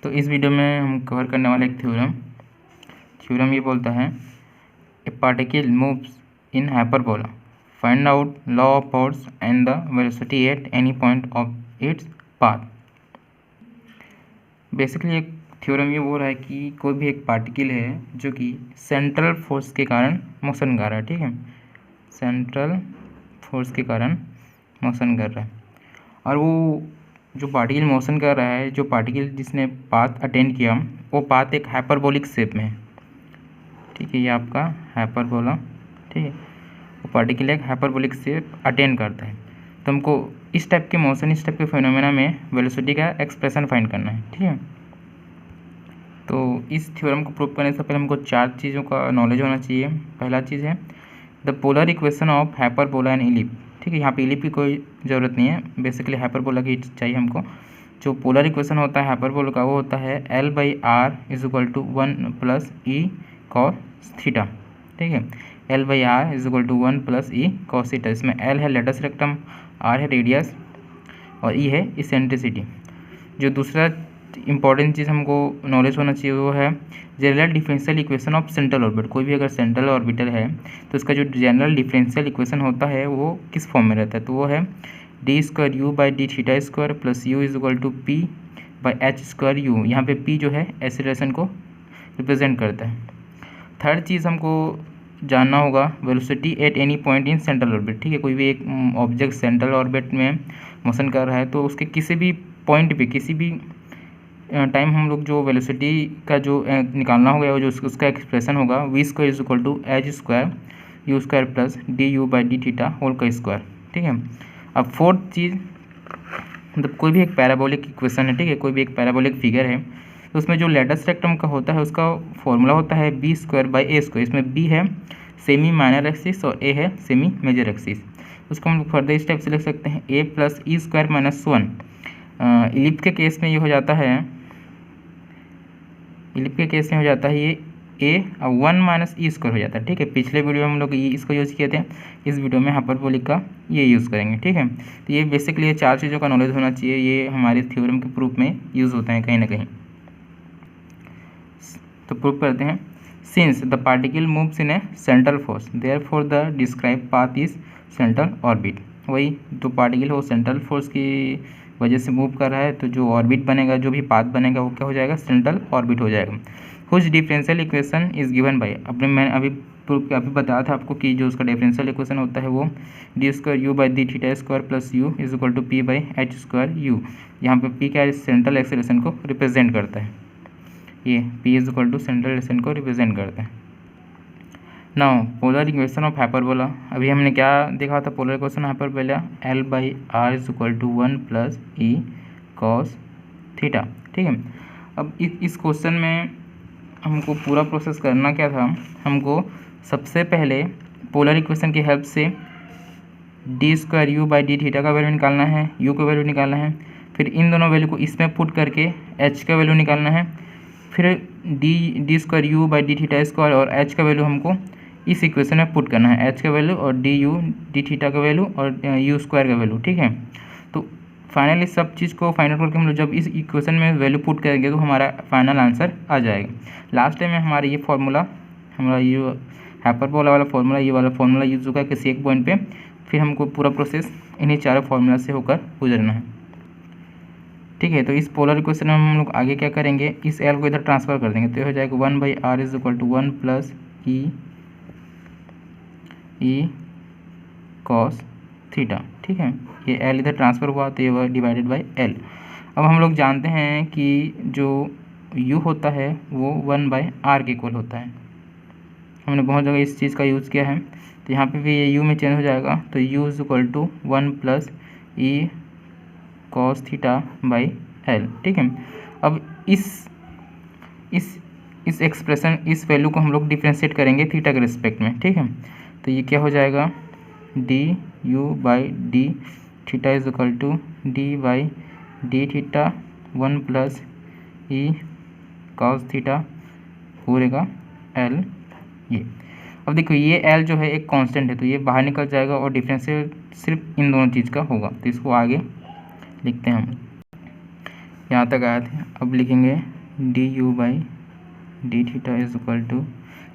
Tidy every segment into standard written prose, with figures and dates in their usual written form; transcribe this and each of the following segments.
तो इस वीडियो में हम कवर करने वाले एक थ्योरम ये बोलता है ए particle moves in hyperbola, find out law of force and the velocity at any point of its path. Basically एक थ्योरम ये बोल रहा है कि कोई भी एक पार्टिकल है जो कि सेंट्रल फोर्स के कारण मोशन कर रहा है, ठीक है, सेंट्रल फोर्स के कारण मोशन कर रहा है। और वो जो पार्टिकल मोशन कर रहा है, जो पार्टिकल जिसने पाथ अटेंड किया, वो पाथ एक हाइपरबोलिक शेप में है, ठीक है, ये आपका हाइपरबोला, ठीक है, वो पार्टिकल एक हाइपरबोलिक शेप अटेंड करता है। तो हमको इस टाइप के मोशन, इस टाइप के फिनोमेना में वेलोसिटी का एक्सप्रेशन फाइंड करना है, ठीक है। तो इस थ्योरम को प्रूव करने से पहले हमको 4 चीज़ों का नॉलेज होना चाहिए। पहला चीज़ है the polar equation of hyperbola and ellipse, ठीक है, यहाँ पे इलिप की कोई ज़रूरत नहीं है, बेसिकली हाइपरबोला की चाहिए हमको। जो पोलर इक्वेशन होता है हाइपरबोला का, वो होता है L/R = 1 + E cos थीटा, ठीक है, L/R = 1 + E cos थीटा। इसमें L है लेटस रेक्टम, R है रेडियस और E है इसेंट्रिसिटी। जो दूसरा इंपॉर्टेंट चीज़ हमको नॉलेज होना चाहिए वो है general differential equation of central orbit. कोई भी अगर सेंट्रल ऑर्बिटल है तो उसका जो जनरल डिफरेंशियल इक्वेशन होता है वो किस फॉर्म में रहता है, तो वो है d²u/d θ² + u = p/h²u। यहाँ पे p जो है एक्सीलरेशन को रिप्रेजेंट करता है। थर्ड चीज़ हमको जानना होगा velocity at any point in central orbit, ठीक है, कोई भी एक ऑब्जेक्ट सेंट्रल ऑर्बिट में मोशन कर रहा है तो उसके किसी भी पॉइंट पे, किसी भी टाइम हम लोग जो वेलोसिटी का जो निकालना होगा, वो जो उसका एक्सप्रेशन होगा v² = h² u² + du/d θ², ठीक है। अब फोर्थ चीज़, मतलब कोई भी एक पैराबोलिक इक्वेशन है, ठीक है, कोई भी एक पैराबोलिक फिगर है तो उसमें जो लेटस रेक्टम का होता है उसका फॉर्मूला होता है b²/a²। इसमें b है सेमी माइनर एक्सिस और a है सेमी मेजर एक्सिस। उसको हम फर्दर इस टाइप से लिख सकते हैं a + e² - 1। इलिप के केस में ये हो जाता है, इलिप के केस में हो जाता है ये a और 1 - e² हो जाता है, ठीक है। पिछले वीडियो में हम लोग इसको यूज़ किए थे, इस वीडियो में हाइपरबोलिक का ये यूज़ करेंगे, ठीक है। तो ये बेसिकली ये 4 चीज़ों का नॉलेज होना चाहिए, ये हमारे थ्योरम के प्रूफ में यूज़ होता है कहीं ना कहीं। तो प्रूफ करते हैं, since the particle moves in A central force therefore the describe path is central orbit. वही जो पार्टिकल हो सेंट्रल फोर्स की वजह से मूव कर रहा है, तो जो ऑर्बिट बनेगा, जो भी पाथ बनेगा वो क्या हो जाएगा, सेंट्रल ऑर्बिट हो जाएगा। Whose differential equation is given by, अपने मैंने अभी प्रूफ अभी बताया था आपको कि जो उसका डिफरेंशियल इक्वेशन होता है वो d²u/d θ² + u = p/h²u। यहाँ पे p क्या सेंट्रल एक्सेलरेशन को रिप्रेजेंट करता है, ये p = सेंट्रल एक्सेलरेशन को रिप्रेजेंट करता है। Now polar equation of hyperbola, अभी हमने क्या देखा था, polar equation hyperbola L/R = 1 + E cos theta, ठीक है। अब इस क्वेश्चन में हमको पूरा प्रोसेस करना क्या था, हमको सबसे पहले पोलर इक्वेशन की हेल्प से d²u/d θ का वैल्यू निकालना है, u का वैल्यू निकालना है, फिर इन दोनों वैल्यू को इसमें पुट करके h का वैल्यू निकालना है, फिर d² θ² और h का वैल्यू हमको इस इक्वेशन में पुट करना है, h का वैल्यू और d θ का वैल्यू और u² का वैल्यू, ठीक है। तो फाइनली सब चीज़ को फाइनल करके हम लोग जब इस इक्वेशन में वैल्यू पुट करेंगे तो हमारा फाइनल आंसर आ जाएगा। लास्ट टाइम में हमारा ये फार्मूला, हमारा ये हाइपरबोला वाला फार्मूला, ये वाला फार्मूला यूज होगा किसी एक पॉइंट पे, फिर हमको पूरा प्रोसेस इन्हीं चारों फार्मूला से होकर गुजरना है, ठीक है। तो इस पोलर इक्वेशन में हम लोग आगे क्या करेंगे, इस L को इधर ट्रांसफर कर देंगे, तो ये हो जाएगा 1/R = 1 + E cos थीटा, ठीक है। ये L इधर ट्रांसफ़र हुआ तो ये /L। अब हम लोग जानते हैं कि जो U होता है वो 1/R के इक्वल होता है, हमने बहुत जगह इस चीज़ का यूज़ किया है, तो यहाँ पे भी ये U में चेंज हो जाएगा, तो U = 1 + E cos θ/L, ठीक है। अब इस एक्सप्रेशन, इस वैल्यू को हम लोग डिफ्रेंशिएट करेंगे थीटा के रिस्पेक्ट में, ठीक है। तो ये क्या हो जाएगा, du/d θ = d/d θ 1 + E cos θ पूरेगा L ये। अब देखो ये L जो है एक कांस्टेंट है, तो ये बाहर निकल जाएगा और डिफरेंशियल सिर्फ इन दोनों चीज़ का होगा, तो इसको आगे लिखते हैं हम। यहाँ तक आए थे। अब लिखेंगे d you by D theta is equal to,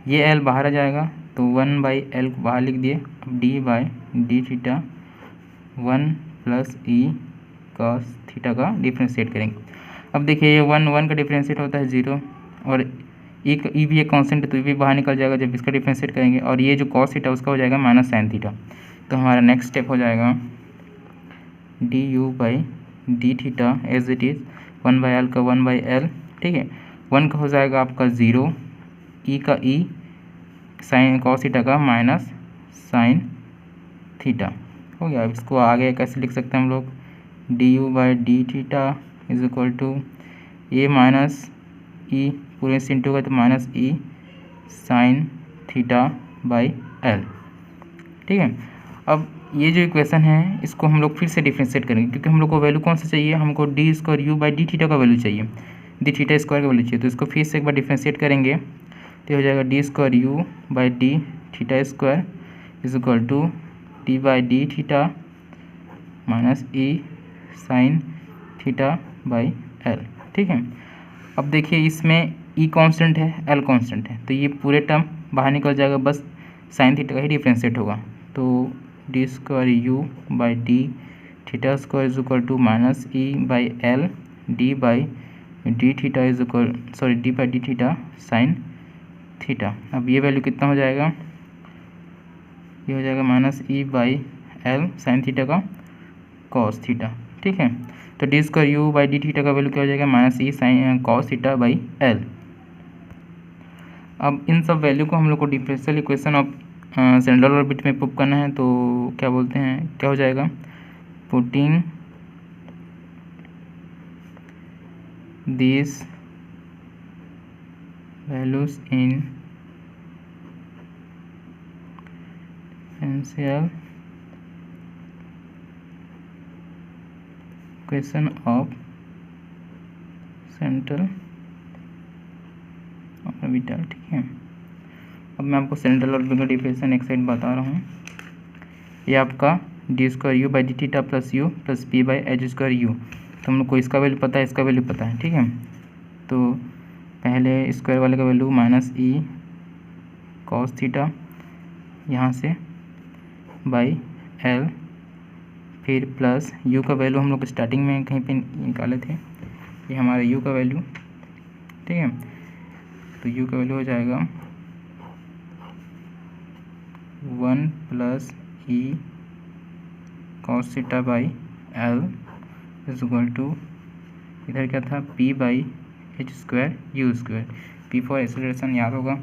ये एल बाहर आ जाएगा तो 1/L को बाहर लिख दिए। अब D by D theta 1 plus E cos theta का डिफ्रेंशिएट करेंगे। अब देखिए ये 1 का डिफ्रेंशिएट होता है 0 और ई भी एक कांस्टेंट है तो ये भी बाहर निकल जाएगा जब इसका डिफ्रेंशिएट करेंगे, और ये जो कॉस थीटा उसका हो जाएगा माइनस साइन थीटा। तो हमारा नेक्स्ट स्टेप हो जाएगा d you by D theta as it is 1/L का 1/L, ठीक है। 1 का हो जाएगा आपका 0, ई का ई साइन कॉस थीटा का माइनस साइन थीटा हो गया। अब इसको आगे कैसे लिख सकते हैं हम लोग, D you by D theta is equal to A minus E पूरे से इंटू का तो minus E sine theta by L, ठीक है। अब ये जो इक्वेशन है इसको हम लोग फिर से डिफ्रेंशिएट करेंगे क्योंकि हम लोग को वैल्यू कौन सा चाहिए, हमको D square u by D theta का वैल्यू चाहिए, डी थीटा स्क्वायर का वैल्यू चाहिए। तो इसको फिर से एक बार डिफ्रेंशिएट करेंगे तो हो जाएगा d square u by D theta square is equal to d by D theta minus E sine theta by L, ठीक है। अब देखिए इसमें ई कांस्टेंट है, एल कांस्टेंट है, तो ये पूरे टर्म बाहर निकल जाएगा, बस साइन थीटा का ही डिफ्रेंशिएट होगा। तो d square u by D theta square is equal to minus e by L d by D theta is equal d by D theta sine theta. अब ये वैल्यू कितना हो जाएगा, ये हो जाएगा minus e by L sine theta का cos theta, ठीक है। तो d square u by D theta का वैल्यू क्या हो जाएगा, minus E sine cos theta by L. अब इन सब वैल्यू को हम लोग को differential equation of central orbit में पुट करना है, तो क्या बोलते हैं, क्या हो जाएगा, putting this values in differential equation of central orbital, ठीक है। अब मैं आपको सेंट्रल ऑर्बिटल का डिफरेंशियल एक साइड बता रहा हूँ। ये आपका D square u by D theta plus you plus P by H square you, तो हम लोग को इसका वैल्यू पता है, इसका वैल्यू पता है, ठीक है। तो पहले स्क्वायर वाले का value minus E cos theta यहाँ से बाई एल, फिर प्लस यू का वैल्यू हम लोग स्टार्टिंग में कहीं पे निकाले थे, ये हमारा यू का वैल्यू, ठीक है। तो यू का वैल्यू हो जाएगा 1 plus E cos theta by L is equal to, इधर क्या था, p by H square you square, p for acceleration याद होगा।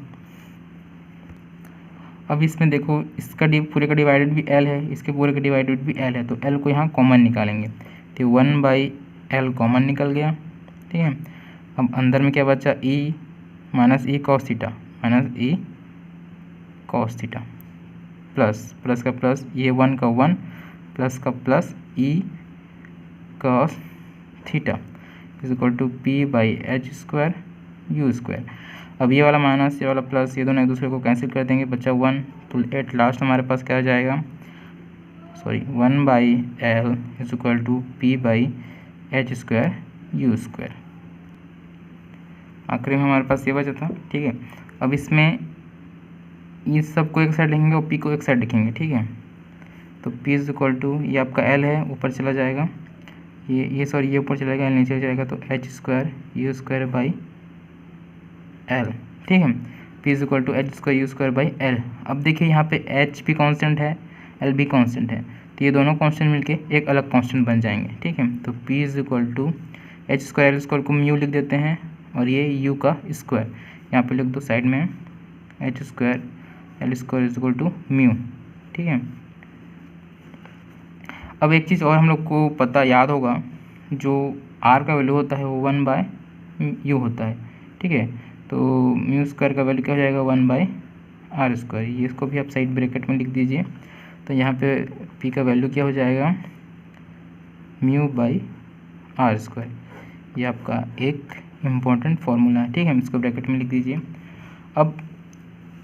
अब इसमें देखो इसका पूरे का डिवाइडेड भी एल है, इसके पूरे का डिवाइडेड भी एल है, तो एल को यहाँ कॉमन निकालेंगे तो 1/L कॉमन निकल गया, ठीक है। अब अंदर में क्या बचा, E minus E cos theta minus E cos theta plus का प्लस, ये 1 का 1 प्लस का plus E cos theta is equal to P by H square you square. अब ये वाला माइनस ये वाला प्लस, ये दोनों एक दूसरे को कैंसिल कर देंगे, बच्चा 1, तो एट लास्ट हमारे पास क्या आ जाएगा, 1/L is equal to P by H square you square. आखिरी में हमारे पास ये बचा था, ठीक है। अब इसमें इस सब को एक साइड लिखेंगे और पी को एक साइड लिखेंगे, ठीक है। तो पी इज इक्वल टू, ये आपका एल है, ऊपर चला जाएगा, ये ऊपर चला जाएगा, नीचे जाएगा, तो H square you square by L, ठीक है। P is equal to h square you square by L. अब देखिए यहाँ पे एच भी कांस्टेंट है, एल भी कांस्टेंट है, तो ये दोनों कांस्टेंट मिलके एक अलग कांस्टेंट बन जाएंगे, ठीक है। तो p is equal to h square L square को म्यू लिख देते हैं, और ये यू का स्क्वायर यहाँ पे लिख दो साइड में, h square L square is equal to mu, ठीक है। अब एक चीज़ और हम लोग को पता याद होगा, जो आर का वैल्यू होता है वो 1/u होता है, ठीक है। तो म्यू स्क्वायर का वैल्यू क्या हो जाएगा, 1/r स्क्वायर, ये इसको भी आप साइड ब्रैकेट में लिख दीजिए। तो यहाँ पे p का वैल्यू क्या हो जाएगा, म्यू बाई आर स्क्वायर, ये आपका एक इम्पॉर्टेंट फार्मूला है, ठीक है। इसको ब्रैकेट में लिख दीजिए। अब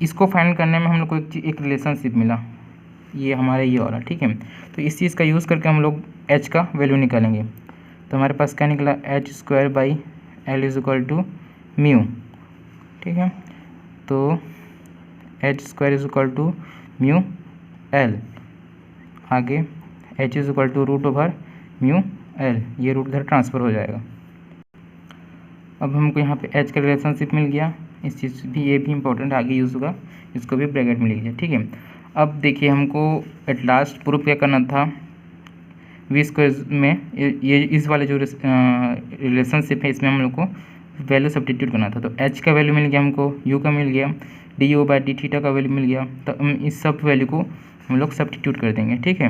इसको फाइंड करने में हम लोग को एक रिलेशनशिप मिला, ये हमारा ये वाला, ठीक है। तो इस चीज़ का यूज़ करके हम लोग h का वैल्यू निकालेंगे। तो हमारे पास क्या निकला, H square by L is equal to mu, ठीक है। तो H square is equal to mu L, आगे H is equal to root over mu L, ये रूट इधर ट्रांसफ़र हो जाएगा। अब हमको यहाँ पे एच का रिलेशनशिप मिल गया, इस चीज़ भी, ये भी इंपॉर्टेंट आगे यूज़ होगा, इसको भी ब्रैकेट में लीजिए, ठीक है। अब देखिए हमको एट लास्ट प्रूफ क्या करना था, वी स्क्वायर में ये इस वाले जो रिलेशनशिप है इसमें हम लोग को वैल्यू सब्स्टिट्यूट करना था। तो एच का वैल्यू मिल गया हमको, यू का मिल गया, D you by D theta का वैल्यू मिल गया। तो हम इस सब वैल्यू को हम लोग सब्स्टिट्यूट कर देंगे, ठीक है।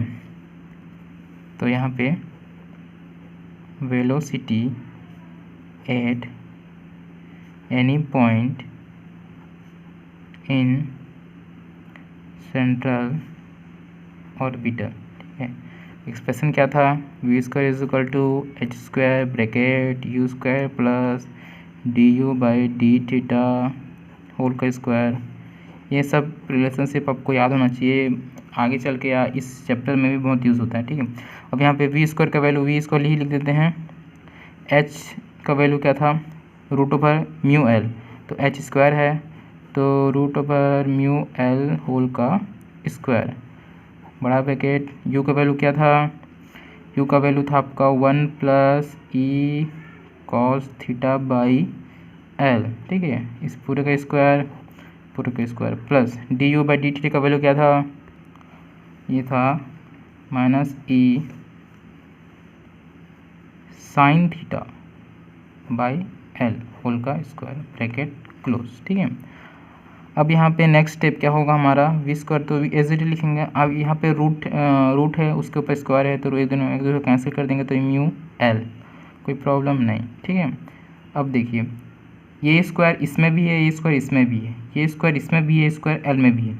तो यहाँ पे velocity at any point in central orbital, ठीक है। एक्सप्रेशन क्या था, v square is equal to h square bracket u square plus d you by D theta whole का स्क्वायर। ये सब रिलेशनशिप आपको याद होना चाहिए, आगे चल के या इस चैप्टर में भी बहुत यूज़ होता है, ठीक है। अब यहाँ पे वी स्क्वायर का वैल्यू, वी स्क्वायर ही लिख देते हैं, एच का वैल्यू क्या था, रूट ओवर म्यू एल, तो एच स्क्वायर है तो root over mu L whole का स्क्वायर, बड़ा ब्रैकेट, यू का वैल्यू क्या था, यू का वैल्यू था आपका 1 plus E cos theta by L, ठीक है, इस पूरे का square plus d you by D theta का वैल्यू क्या था, ये था minus E sine theta by L whole का स्क्वायर, ब्रैकेट क्लोज, ठीक है। अब यहाँ पे नेक्स्ट स्टेप क्या होगा हमारा, वी स्क्वायर तो एज इट लिखेंगे। अब यहाँ पे रूट है, उसके ऊपर स्क्वायर है, तो एक दूसरे कैंसिल कर देंगे, तो म्यू एल, कोई प्रॉब्लम नहीं, ठीक है। अब देखिए ये स्क्वायर इसमें भी है, ये स्क्वायर इसमें भी है, ये स्क्वायर इसमें भी है, स्क्वायर एल में भी है,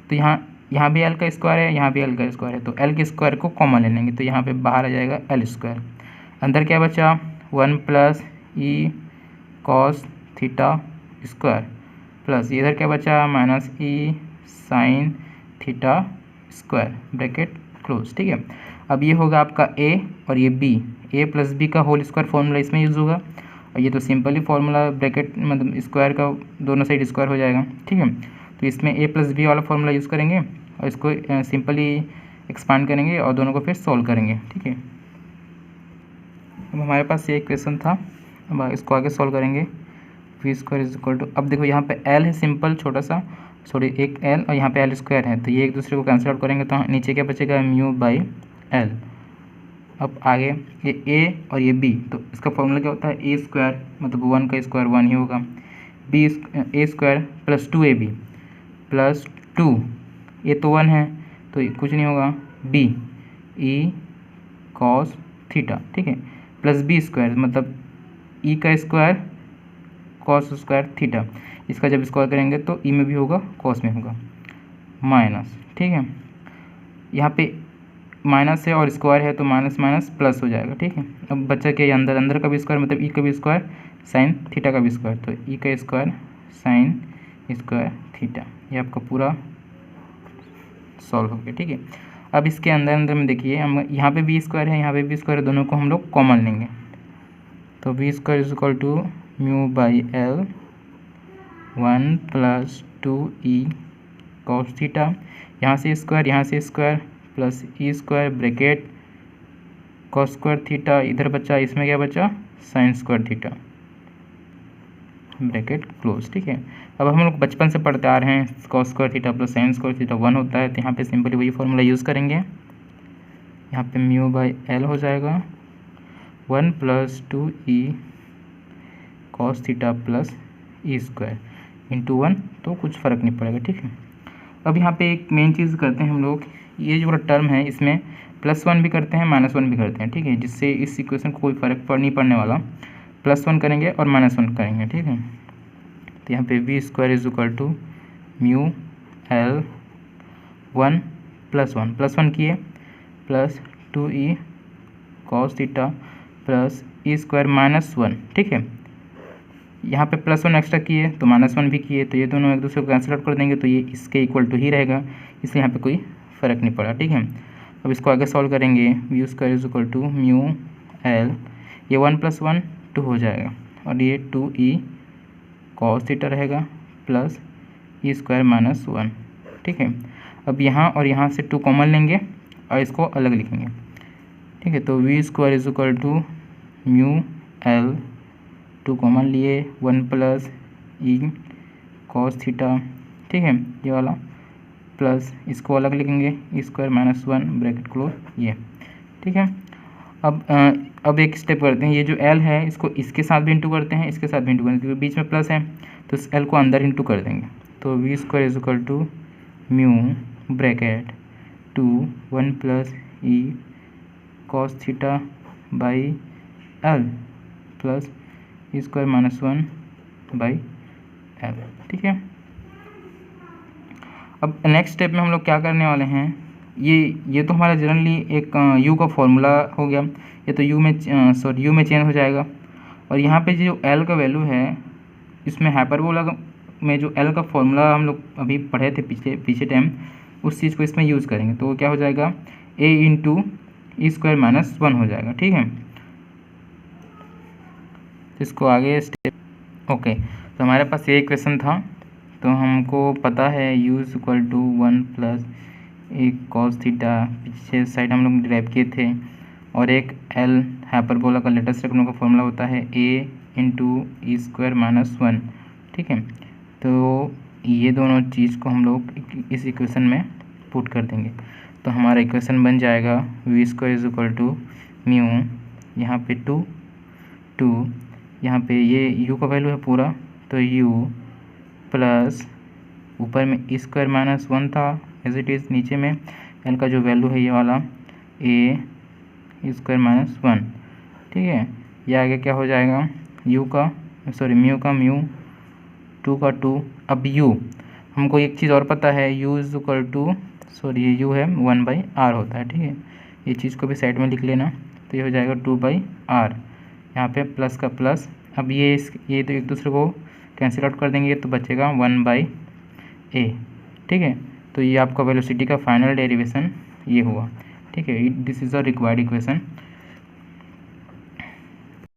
तो यहाँ भी एल का स्क्वायर है, यहाँ भी एल का स्क्वायर है, तो एल के स्क्वायर को कॉमन ले लेंगे, तो यहाँ पे बाहर आ जाएगा एल स्क्वायर, अंदर क्या बचा 1 प्लस ई कॉस थीटा स्क्वायर प्लस इधर क्या बचा माइनस ई sine theta square, bracket close, ठीक है। अब ये होगा आपका ए और ये बी, ए प्लस बी का होल स्क्वायर फॉर्मूला इसमें यूज़ होगा, और ये तो सिंपली फार्मूला ब्रैकेट मतलब स्क्वायर का दोनों साइड स्क्वायर हो जाएगा, ठीक है। तो इसमें ए प्लस बी वाला फार्मूला यूज़ करेंगे और इसको सिंपली एक्सपांड करेंगे और दोनों को फिर सॉल्व करेंगे, ठीक है। अब हमारे पास ये इक्वेशन था, अब इसको आगे सॉल्व करेंगे, v square is equal to, अब देखो यहाँ पे एल है सिंपल छोटा सा, सॉरी एक एल और यहाँ पे एल स्क्वायर है, तो ये एक दूसरे को कैंसिल आउट करेंगे, तो नीचे क्या बचेगा म्यू बाई एल। अब आगे ये ए और ये बी, तो इसका फॉर्मूला क्या होता है, ए स्क्वायर मतलब 1 का स्क्वायर 1 ही होगा, बी ए स्क्वायर प्लस 2ab प्लस 2, ये तो 1 है तो कुछ नहीं होगा, बी ई कॉस थीटा, ठीक है, प्लस बी स्क्वायर मतलब ई का स्क्वायर कॉस स्क्वायर थीटा, इसका जब स्क्वायर करेंगे तो ई में भी होगा कॉस में होगा, माइनस, ठीक है। यहाँ पे माइनस है और स्क्वायर है तो माइनस माइनस प्लस हो जाएगा, ठीक है। अब बच्चा के अंदर का भी स्क्वायर मतलब ई का भी स्क्वायर साइन थीटा का भी स्क्वायर, तो ई का स्क्वायर साइन स्क्वायर थीटा, ये आपका पूरा सॉल्व हो गया, ठीक है। अब इसके अंदर में देखिए हम यहाँ पे भी स्क्वायर है, यहाँ पे भी स्क्वायर है, दोनों को हम लोग कॉमन लेंगे, तो V square is equal to mu by L 1 plus 2e cos theta, यहाँ से square plus E square bracket cos square theta, इधर बचा, इसमें क्या बचा sine square theta, bracket close, ठीक है। अब हम लोग बचपन से पढ़ते आ रहे हैं cos square theta plus sign square theta 1 होता है, तो यहाँ पे सिंपली वही फॉर्मूला यूज़ करेंगे, यहाँ पे म्यू बाई एल हो जाएगा 1 plus 2e cos theta plus E square into 1, तो कुछ फ़र्क नहीं पड़ेगा, ठीक है। अब यहाँ पे एक मेन चीज़ करते हैं हम लोग, ये जो टर्म है इसमें +1 भी करते हैं -1 भी करते हैं, ठीक है, जिससे इस इक्वेशन को कोई फ़र्क नहीं पड़ने वाला, +1 करेंगे और -1 करेंगे, ठीक है। तो यहाँ पे we square is equal to mu L 1 + 1 किए plus 2e cos theta plus E square -1, ठीक है। यहाँ पे +1 एक्स्ट्रा किए तो -1 भी किए, तो ये दोनों एक दूसरे को कैंसिल आउट कर देंगे, तो ये इसके इक्वल टू ही रहेगा, इसलिए यहाँ पे कोई फ़र्क नहीं पड़ा, ठीक है। अब इसको आगे सॉल्व करेंगे, v square is equal to mu L ये 1 + 1 2 हो जाएगा और ये 2e cos थीटा रहेगा प्लस e² - 1, ठीक है। अब यहाँ और यहाँ से 2 कॉमन लेंगे और इसको अलग लिखेंगे, ठीक है। तो v² = म्यू l, 2 कॉमन लिए 1 + e cos थीटा, ठीक है, ये वाला प्लस इसको अलग लिखेंगे e² - 1 ब्रैकेट क्लोज ये, ठीक है। अब एक स्टेप करते हैं, ये जो l है इसको इसके साथ भी इंटू करते हैं, इसके साथ भी इंटू करते हैं, क्योंकि बीच में प्लस है तो इस l को अंदर इंटू कर देंगे। तो v² = mu bracket 2 1 + e cos theta by l plus e² - 1 by l, ठीक है। अब नेक्स्ट स्टेप में हम लोग क्या करने वाले हैं, ये तो हमारा जनरली एक u का फॉर्मूला हो गया, ये तो u में चेंज हो जाएगा। और यहाँ पे जो l का वैल्यू है इसमें हाइपरबोला में जो l का फॉर्मूला हम लोग अभी पढ़े थे पीछे टाइम, उस चीज़ को इसमें यूज़ करेंगे। तो क्या हो जाएगा a × e² - 1 हो जाएगा, ठीक है। तो इसको आगे स्टेप ओके। तो हमारे पास ये इक्वेशन था, तो हमको पता है u = 1 + e cos थीटा पीछे साइड हम लोग डिराइव किए थे, और एक l हाइपरबोला का लेटेस्ट रखने का फॉर्मूला होता है a × e² - 1, ठीक है। तो ये दोनों चीज़ को हम लोग इस इक्वेशन में पुट कर देंगे, तो हमारा इक्वेशन बन जाएगा v² = म्यू, यहाँ पे 2 यहाँ पे ये u का वैल्यू है पूरा, तो u प्लस ऊपर में e² - 1 था एज इट इज़, नीचे में l का जो वैल्यू है ये वाला a e² - 1, ठीक है। ये आगे क्या हो जाएगा म्यू का म्यू 2 का 2। अब u हमको एक चीज़ और पता है, u ये u है 1/r होता है, ठीक है। ये चीज़ को भी साइड में लिख लेना, तो ये हो जाएगा 2/r, यहाँ पे प्लस का प्लस। अब ये तो एक दूसरे को कैंसिल आउट कर देंगे, तो बचेगा 1/a, ठीक है। तो ये आपका वेलोसिटी का फाइनल डेरिवेशन ये हुआ, ठीक है। This is a required equation.